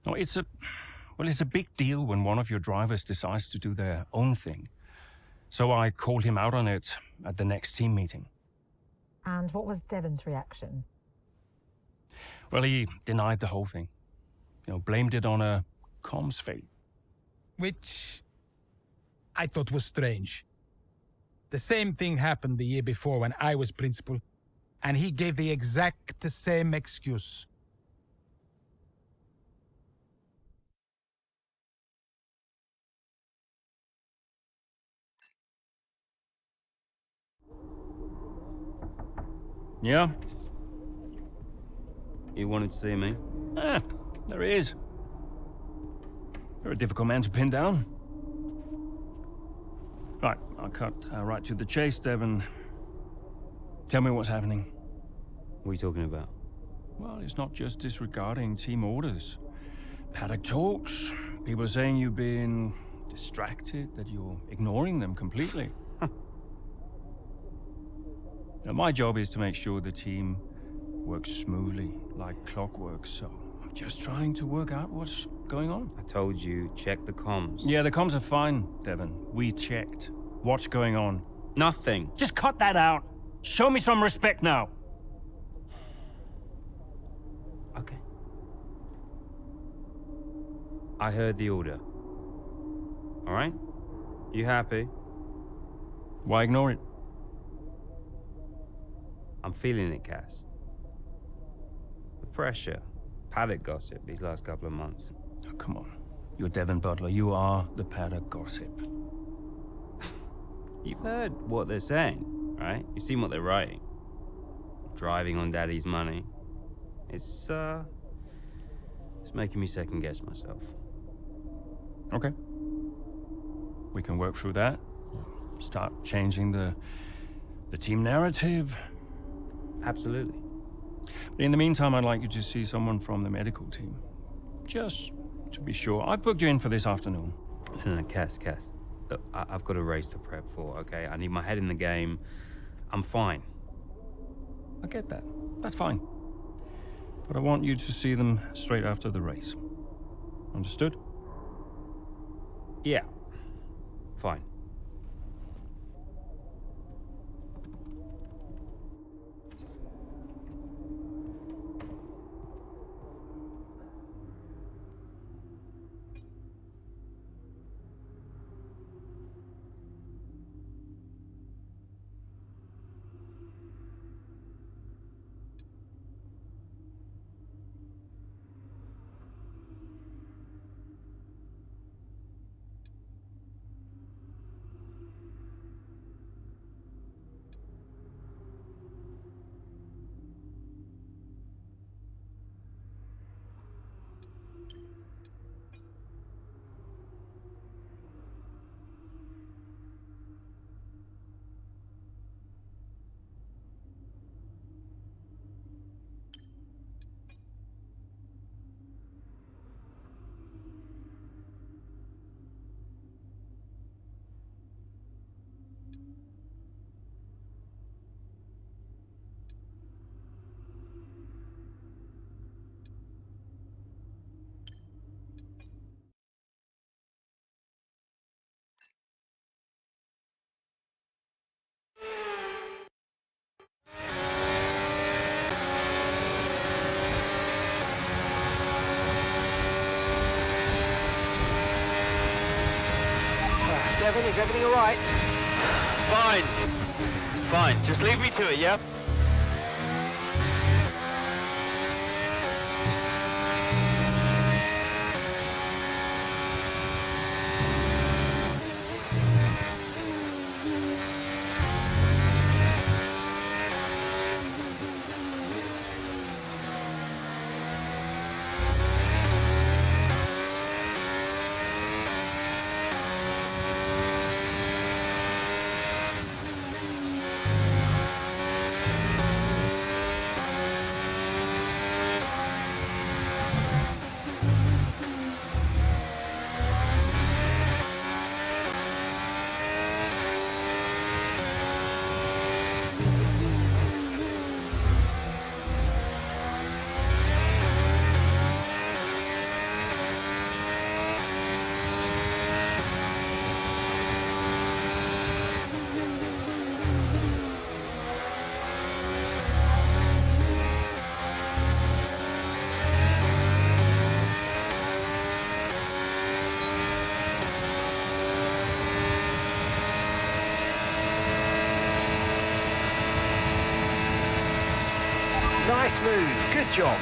No, it's a big deal when one of your drivers decides to do their own thing. So I called him out on it at the next team meeting. And what was Devon's reaction? Well, he denied the whole thing. Blamed it on a comms fail. Which I thought was strange. The same thing happened the year before when I was principal, and he gave the exact same excuse. Yeah? You wanted to see me? There he is. You're a difficult man to pin down. Right, I'll cut right to the chase, Devon. Tell me what's happening. What are you talking about? Well, it's not just disregarding team orders. Paddock talks. People are saying you've been distracted, that you're ignoring them completely. Now, my job is to make sure the team works smoothly, like clockwork, so I'm just trying to work out what's going on. I told you, check the comms. Yeah, the comms are fine, Devon. We checked. What's going on? Nothing. Just cut that out. Show me some respect now. Okay. I heard the order. All right? You happy? Why ignore it? I'm feeling it, Cass. The pressure. Paddock gossip these last couple of months. Oh, come on. You're Devon Butler. You are the Paddock gossip. You've heard what they're saying, right? You've seen what they're writing. Driving on Daddy's money. It's making me second guess myself. Okay. We can work through that. Start changing the team narrative. Absolutely. But in the meantime, I'd like you to see someone from the medical team. Just to be sure. I've booked you in for this afternoon. No, Cass. Look, I've got a race to prep for, okay? I need my head in the game. I'm fine. I get that. That's fine. But I want you to see them straight after the race. Understood? Yeah. Fine. Devon, is everything all right? Fine. Just leave me to it, yeah? Nice move. Good job.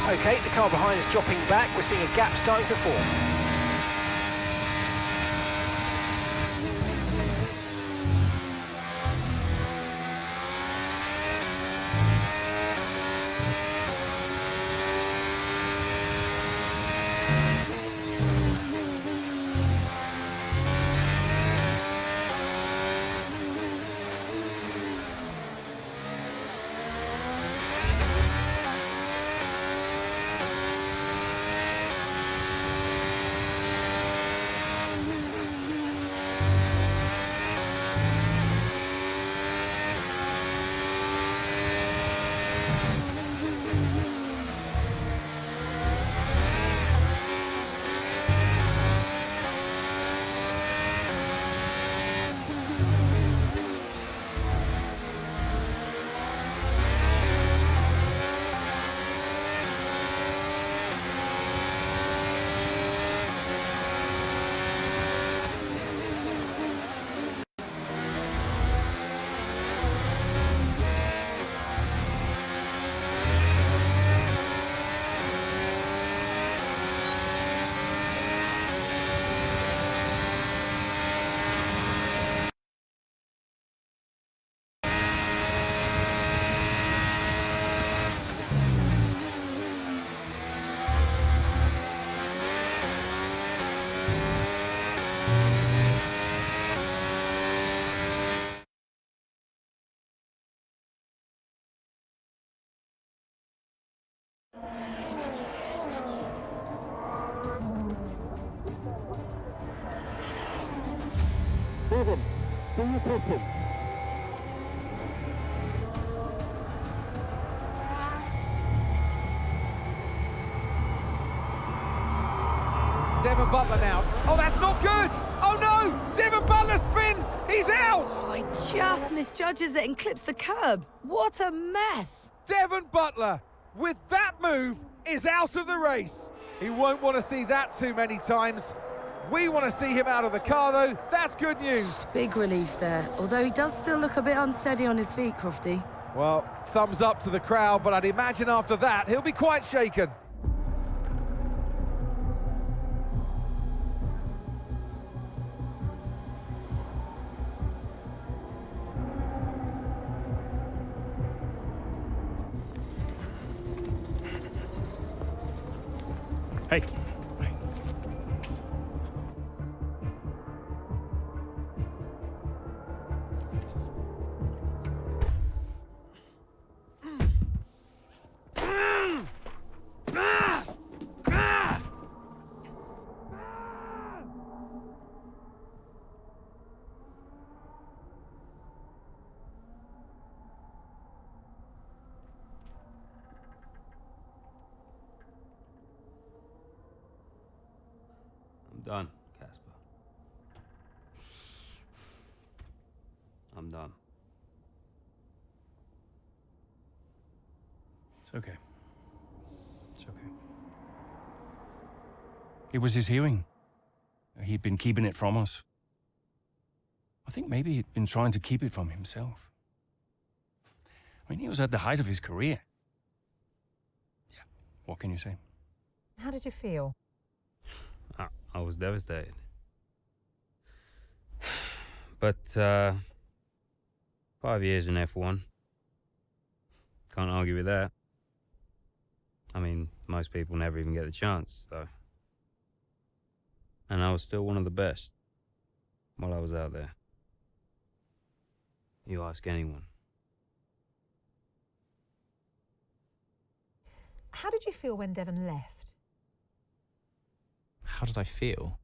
Okay, the car behind is dropping back. We're seeing a gap starting to form. Devon, do you push him? Devon Butler now. Oh, that's not good! Oh no! Devon Butler spins! He's out! Oh, he just misjudges it and clips the curb. What a mess! Devon Butler, with that move, is out of the race. He won't want to see that too many times. We want to see him out of the car, though. That's good news. Big relief there, although he does still look a bit unsteady on his feet, Crofty. Well, thumbs up to the crowd, but I'd imagine after that, he'll be quite shaken. Hey. I'm done, Casper. I'm done. It's okay. It's okay. It was his hearing. He'd been keeping it from us. I think maybe he'd been trying to keep it from himself. I mean, he was at the height of his career. Yeah, what can you say? How did you feel? I was devastated. But, 5 years in F1. Can't argue with that. I mean, most people never even get the chance, so. And I was still one of the best while I was out there. You ask anyone. How did you feel when Devon left? How did I feel?